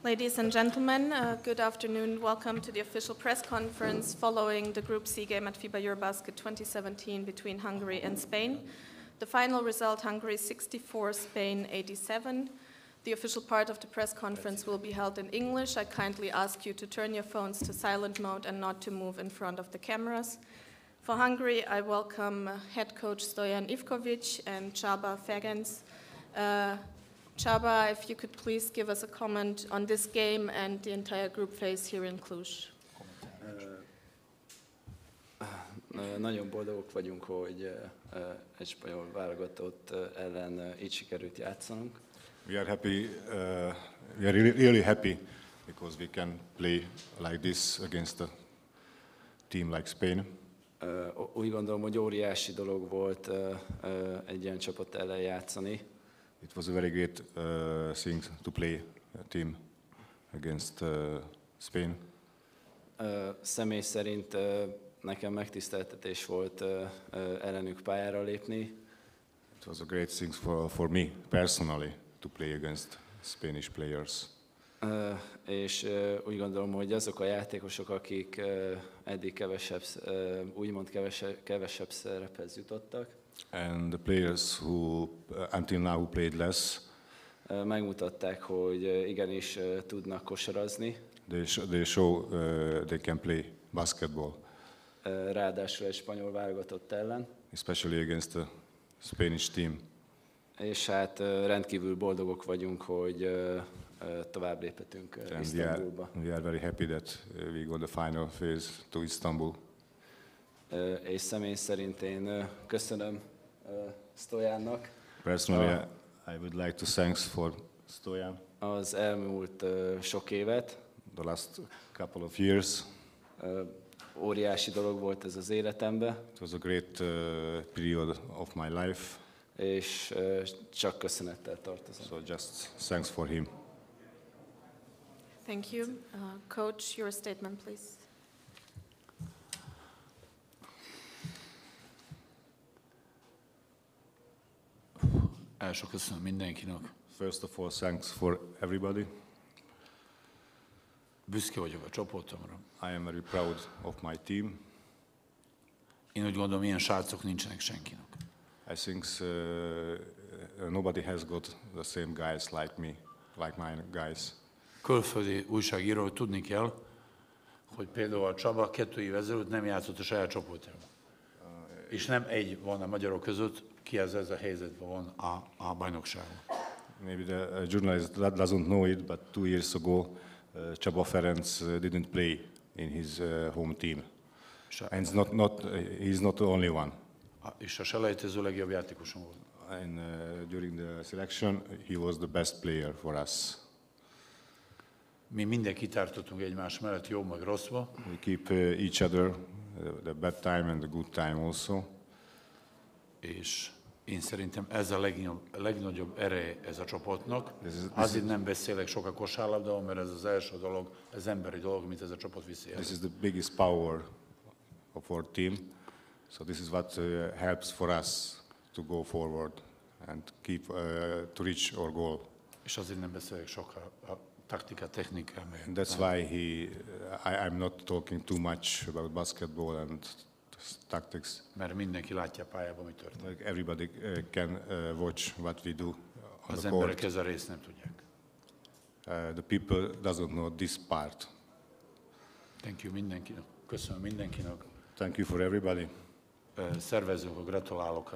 Ladies and gentlemen, good afternoon. Welcome to the official press conference following the Group C game at FIBA EuroBasket 2017 between Hungary and Spain. The final result, Hungary 64, Spain 87. The official part of the press conference will be held in English. I kindly ask you to turn your phones to silent mode and not to move in front of the cameras. For Hungary, I welcome head coach Stojan Ivkovic and Csaba Ferenc. Csaba, if you could please give us a comment on this game and the entire group phase here in Cluj. Nagyon boldogok vagyunk, hogy egy spanyol válogatott ellen így sikerült játszanunk. We are happy. We are really happy because we can play like this against a team like Spain. Úgy gondolom, hogy óriási dolog volt egy ilyen csapat ellen játszani. It was a very great thing to play a team against Spain. Személy szerint nekem megtiszteltetés volt ellenük pályára lépni. It was a great thing for me personally to play against Spanish players. És úgy gondolom, hogy azok a játékosok, akik eddig úgymond kevesebb szerephez jutottak, and the players who until now played less, megmutatták, hogy igenis tudnak kosarazni. They show they can play basketball. Ráadásul egy spanyol válogatott ellen. Especially against the Spanish team. És hát rendkívül boldogok vagyunk, hogy tovább léphetünk Isztambulba. We are very happy that we got the final phase to Istanbul. És személy szerint én köszönöm Stojannak. Personally, I would like to thank for Stojan. Az elmúlt sok évet. The last couple of years. Óriási dolog volt ez az életemben. It was a great period of my life. És csak köszönettel tartozom. So just thanks for him. Thank you. Coach, your statement, please. Első köszönöm mindenkinek. First of all, thanks for everybody. Büszke vagyok a csapatomra. I am very proud of my team. Én úgy gondolom, ilyen srácok nincsenek senkinek. I think nobody has got the same guys like me, like my guys. Külföldi újságíró, hogy tudni kell, hogy például a Csaba 2 év ezelőtt nem játszott a saját csapatában. És nem egy van a magyarok között, ki ez a helyzetben van a bajnokságon. Maybe the journalist doesn't know it, but 2 years ago, Csaba Ferenc didn't play in his home team. And he's not the only one. És a selejtező legjobb játékosom volt. And during the selection, he was the best player for us. Mi mindenkit tartottunk egymás mellett, jó meg rosszba. We keep each other, the bad time and the good time also. És én szerintem ez a legnagyobb ereje ez a csapatnak. Azért nem beszélek sok a kosárlabdáról, mert ez az első dolog, ez emberi dolog, mint ez a csapat viszi el. This is the biggest power of our team. So this is what helps for us to go forward and keep to reach our goal. És azért nem beszélek sok a taktika, technika. And that's why I'm not talking too much about basketball and tactics. Mert mindenki látja a pályában, mi történik. Like everybody can watch what we do on the court. Az emberek ez a részt nem tudják. The people doesn't know this part. Thank you mindenkinek. Köszönöm mindenkinek. Thank you for everybody. Szervezőknek gratulálok,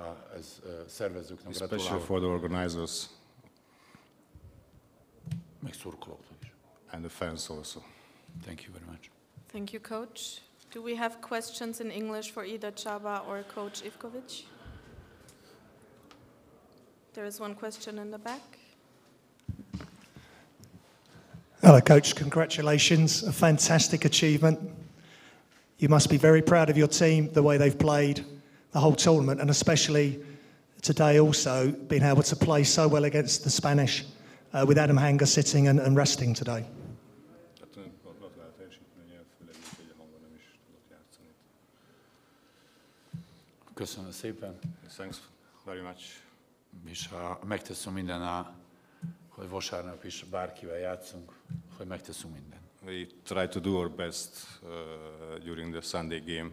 szervezőknek gratulálok. Especially for the organizers. Meg szurkolóknak is. And the fans also. Thank you very much. Thank you, Coach. Do we have questions in English for either Csaba or Coach Ivkovic? There is one question in the back. Hello, Coach. Congratulations. A fantastic achievement. You must be very proud of your team, the way they've played the whole tournament, and especially today also being able to play so well against the Spanish with Adam Hanger sitting and resting today. Köszönöm szépen. Thanks very much. És megteszem minden, hogy vasárnap is bárkivel játszunk, hogy megteszünk mindent. We try to do our best during the Sunday game.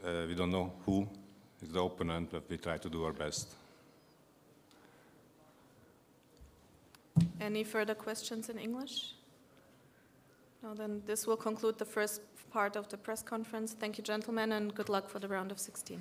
We don't know who is the opponent, but we try to do our best. Any further questions in English? No, then this will conclude the first part of the press conference. Thank you, gentlemen, and good luck for the round of 16.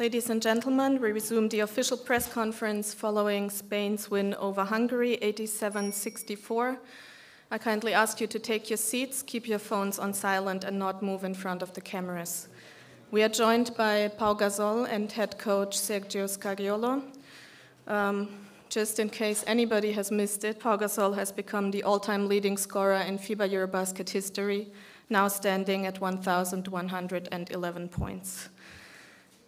Ladies and gentlemen, we resume the official press conference following Spain's win over Hungary, 87-64. I kindly ask you to take your seats, keep your phones on silent, and not move in front of the cameras. We are joined by Pau Gasol and head coach Sergio Scariolo. Just in case anybody has missed it, Pau Gasol has become the all-time leading scorer in FIBA EuroBasket history, now standing at 1,111 points.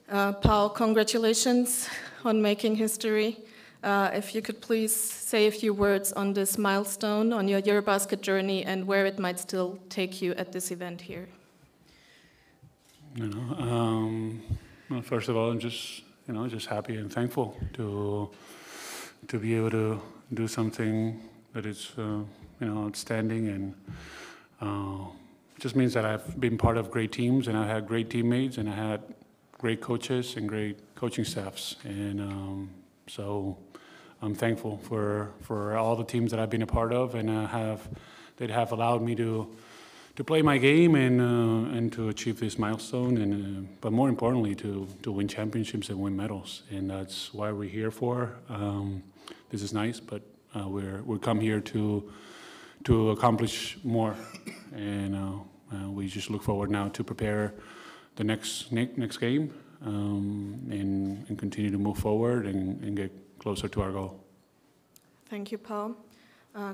Pau, congratulations on making history. If you could please say a few words on this milestone, on your EuroBasket journey, and where it might still take you at this event here. Well, first of all, I'm just happy and thankful to be able to do something that is outstanding, and just means that I've been part of great teams, and I had great teammates, and I had great coaches and great coaching staffs, and so I'm thankful for all the teams that I've been a part of, and that have allowed me to play my game and to achieve this milestone, and but more importantly to win championships and win medals, and that's why we're here for. This is nice, but we come here to accomplish more, and we just look forward now to prepare the next game and continue to move forward and get closer to our goal. Thank you, Pau.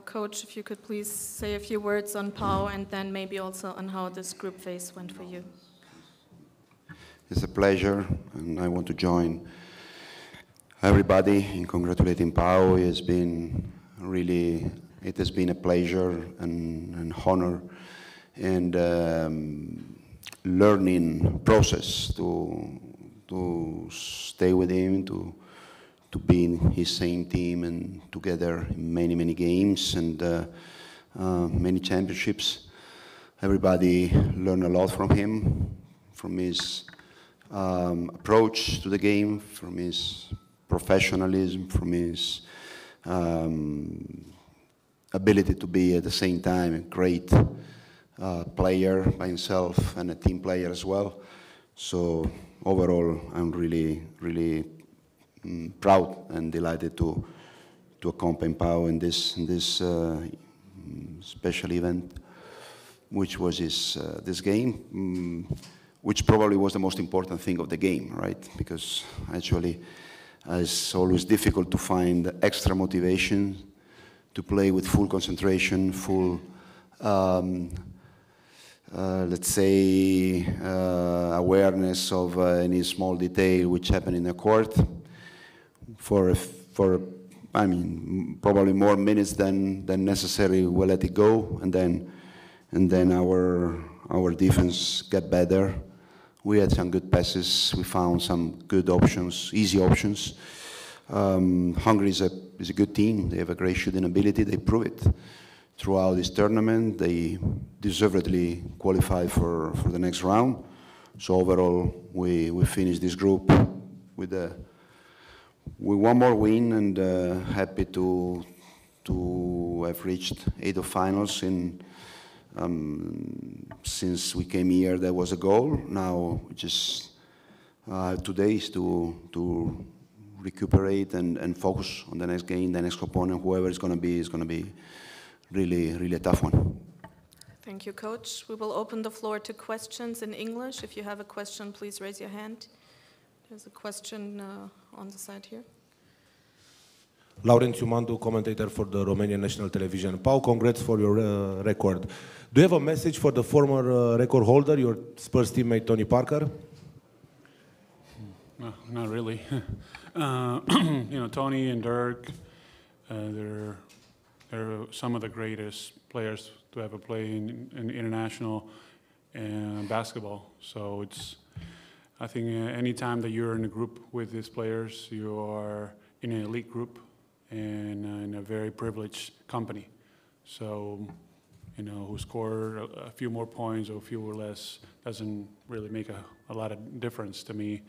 Coach, if you could please say a few words on Pau and then maybe also on how this group phase went for you. It's a pleasure, and I want to join everybody in congratulating Pau. It has been a pleasure and honor and learning process to stay with him, to be in his same team and together in many games and many championships. Everybody learned a lot from him, from his approach to the game, from his professionalism, from his ability to be at the same time a great player by himself and a team player as well. So overall, I'm really proud and delighted to accompany Pau in this special event, which was this game, which probably was the most important thing of the game, right? Because actually, it's always difficult to find extra motivation to play with full concentration, full, let's say, awareness of any small detail which happened in the court for probably more minutes than necessary. We'll let it go, and then our defense got better. We had some good passes. We found some good options, easy options. Hungary is a good team. They have a great shooting ability. They prove it throughout this tournament. They deservedly qualified for the next round. So overall, we finished this group with one more win, and happy to have reached 8 of finals. Since we came here, there was a goal. Now just 2 days to recuperate and focus on the next game, the next opponent, whoever it's going to be really a tough one. Thank you, Coach. We will open the floor to questions in English. If you have a question, please raise your hand. There's a question on the side here. Laurențiu Mandu, commentator for the Romanian National Television. Pau, congrats for your record. Do you have a message for the former record holder, your Spurs teammate Tony Parker? No, not really. Tony and Dirk, they're some of the greatest players to ever play in international basketball. So I think any time that you're in a group with these players, you are in an elite group and in a very privileged company. So, who scored a few more points or a few or less doesn't really make a lot of difference to me.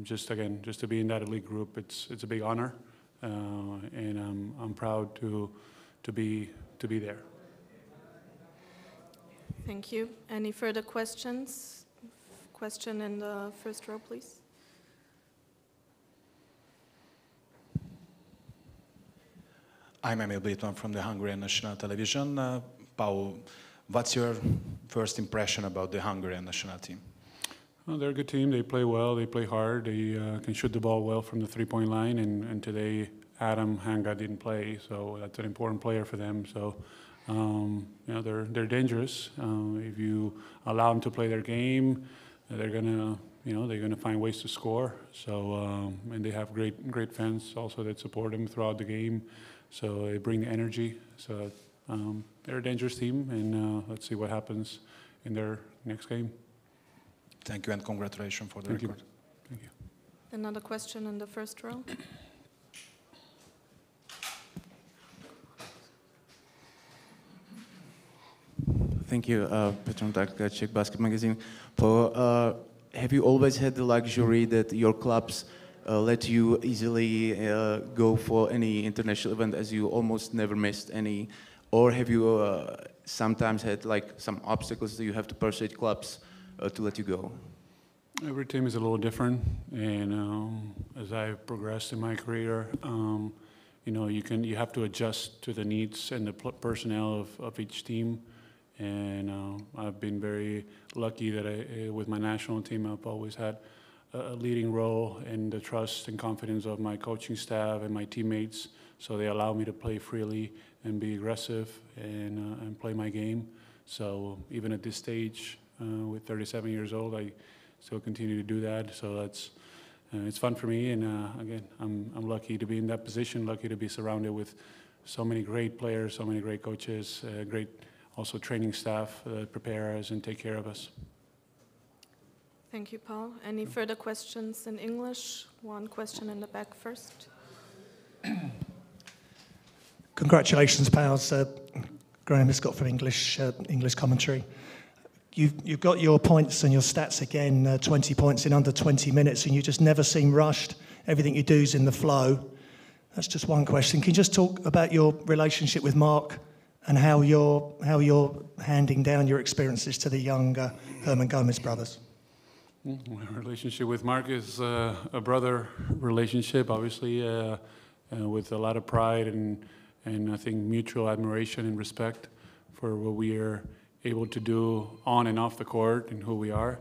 Just to be in that elite group, it's a big honor, and I'm proud to be there. Thank you. Any further questions? Question in the first row, please. I'm Emil Britvan from the Hungarian National Television. Pau, what's your first impression about the Hungarian national team? Well, they're a good team. They play well. They play hard. They can shoot the ball well from the three-point line. And today, Adam Hanga didn't play, so that's an important player for them. So, they're dangerous. If you allow them to play their game, they're gonna find ways to score. So, and they have great fans also that support them throughout the game. So they bring the energy. So they're a dangerous team, and let's see what happens in their next game. Thank you, and congratulations for the record. Thank you. Another question in the first row. Thank you, Petron Taka, Czech Basket Magazine. Have you always had the luxury that your clubs let you easily go for any international event, as you almost never missed any? Or have you sometimes had like some obstacles that you have to persuade clubs to let you go? Every team is a little different, and as I progressed in my career, you have to adjust to the needs and the personnel of each team. And I've been very lucky that with my national team, I've always had a leading role in the trust and confidence of my coaching staff and my teammates. So they allow me to play freely and be aggressive and play my game. So even at this stage, with 37 years old, I still continue to do that. So it's fun for me. And again, I'm lucky to be in that position, lucky to be surrounded with so many great players, so many great coaches, great also training staff that prepare us and take care of us. Thank you, Paul. Any further questions in English? One question in the back first. Congratulations, pals. Graham has got from English commentary. You've got your points and your stats again, 20 points in under 20 minutes, and you just never seem rushed. Everything you do is in the flow. That's just one question. Can you just talk about your relationship with Mark and how you're handing down your experiences to the young Herman Gomez brothers? My relationship with Mark is a brother relationship, obviously, with a lot of pride and I think mutual admiration and respect for what we are able to do on and off the court and who we are.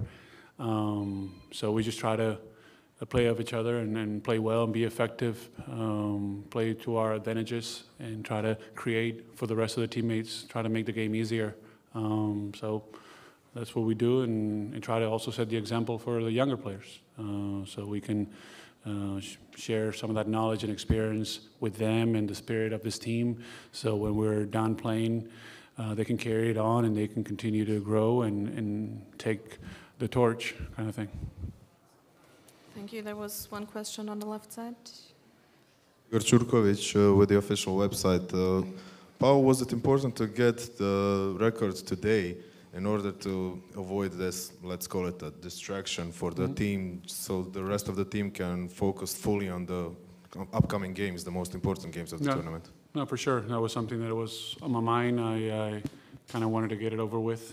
So we just try to play off each other and play well and be effective, play to our advantages and try to create for the rest of the teammates, try to make the game easier. So that's what we do and try to also set the example for the younger players so we can share some of that knowledge and experience with them and the spirit of this team. So when we're done playing, they can carry it on and they can continue to grow and take the torch kind of thing. Thank you. There was one question on the left side. Igor Churkovic with the official website. Paul, was it important to get the records today in order to avoid this, let's call it a distraction for the team, so the rest of the team can focus fully on the upcoming games, the most important games of the tournament? No, for sure. That was something that was on my mind. I kind of wanted to get it over with,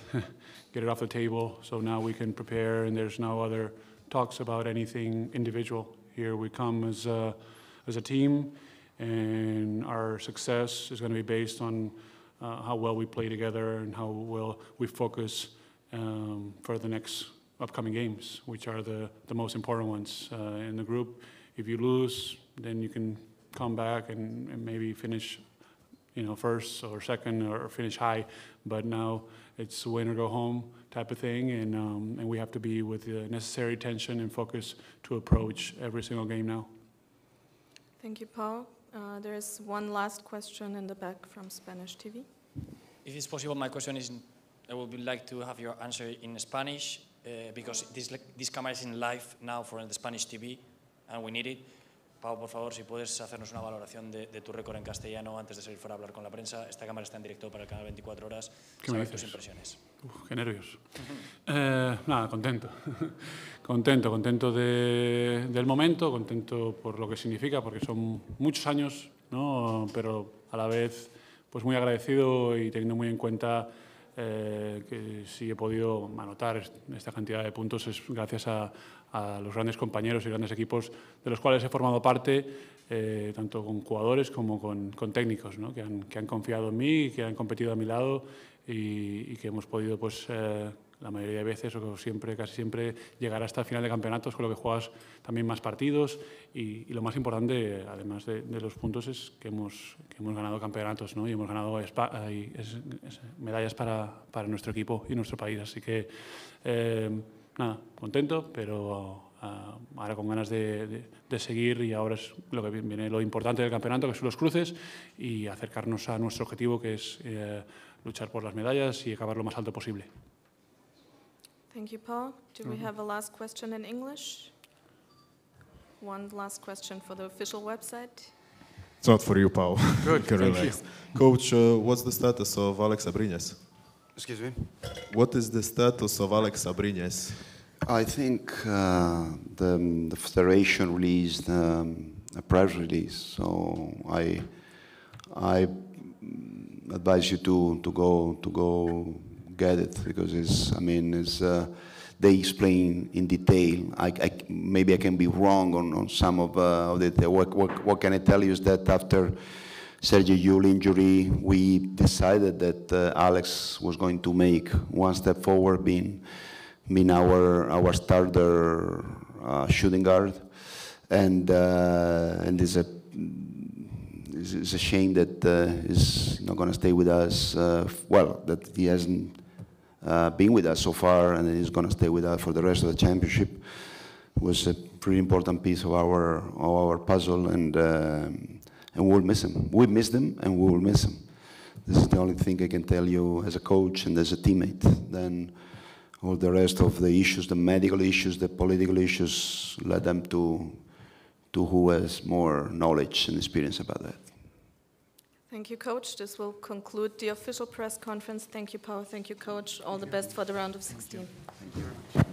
get it off the table, so now we can prepare and there's no other talks about anything individual. Here we come as a team, and our success is going to be based on how well we play together and how well we focus for the next upcoming games, which are the most important ones in the group. If you lose, then you can come back and maybe finish, first or second or finish high. But now it's win or go home type of thing, and we have to be with the necessary attention and focus to approach every single game now. Thank you, Paul. There is one last question in the back from Spanish TV. If it's possible, my question is, I would like to have your answer in Spanish because this camera is in live now for the Spanish TV and we need it. Pau, por favor, si puedes hacernos una valoración de tu récord en castellano antes de salir fuera a hablar con la prensa. Esta cámara está en directo para el canal 24 horas. Saber tus impresiones. Qué nervios. Nada, contento. contento del momento, contento por lo que significa, porque son muchos años, ¿no? Pero a la vez pues muy agradecido y teniendo muy en cuenta que sí he podido anotar esta cantidad de puntos es gracias a los grandes compañeros y grandes equipos de los cuales he formado parte, tanto con jugadores como con técnicos, ¿no? que han confiado en mí, que han competido a mi lado y que hemos podido, pues, la mayoría de veces o siempre, casi siempre, llegar hasta el final de campeonatos, con lo que juegas también más partidos y lo más importante, además de los puntos, es que hemos ganado campeonatos, ¿no? Y hemos ganado medallas para nuestro equipo y nuestro país. Así que, nada, contento, pero ahora con ganas de seguir, y ahora es lo que viene lo importante del campeonato, que son los cruces, y acercarnos a nuestro objetivo, que es luchar por las medallas y acabar lo más alto posible. Thank you, Paul. Do we have a last question in English? One last question for the official website. It's not for you, Paul. Good, thank you. Coach, what's the status of Alex Abrines? Excuse me? What is the status of Alex Abrines? I think the federation released a press release, so I advise you to go get it, because they explain in detail. Maybe I can be wrong on some of the. What can I tell you is that after Sergio Yul injury, we decided that Alex was going to make one step forward, being our starter shooting guard, and it's a shame that he's not going to stay with us. That he hasn't been with us so far, and he's going to stay with us for the rest of the championship. It was a pretty important piece of our puzzle, and we'll miss him. We missed him, and we will miss him. This is the only thing I can tell you as a coach and as a teammate. Then all the rest of the issues, the medical issues, the political issues, let them to who has more knowledge and experience about that. Thank you, Coach. This will conclude the official press conference. Thank you, Paul. Thank you, Coach. All the best for the round of 16. Thank you very much.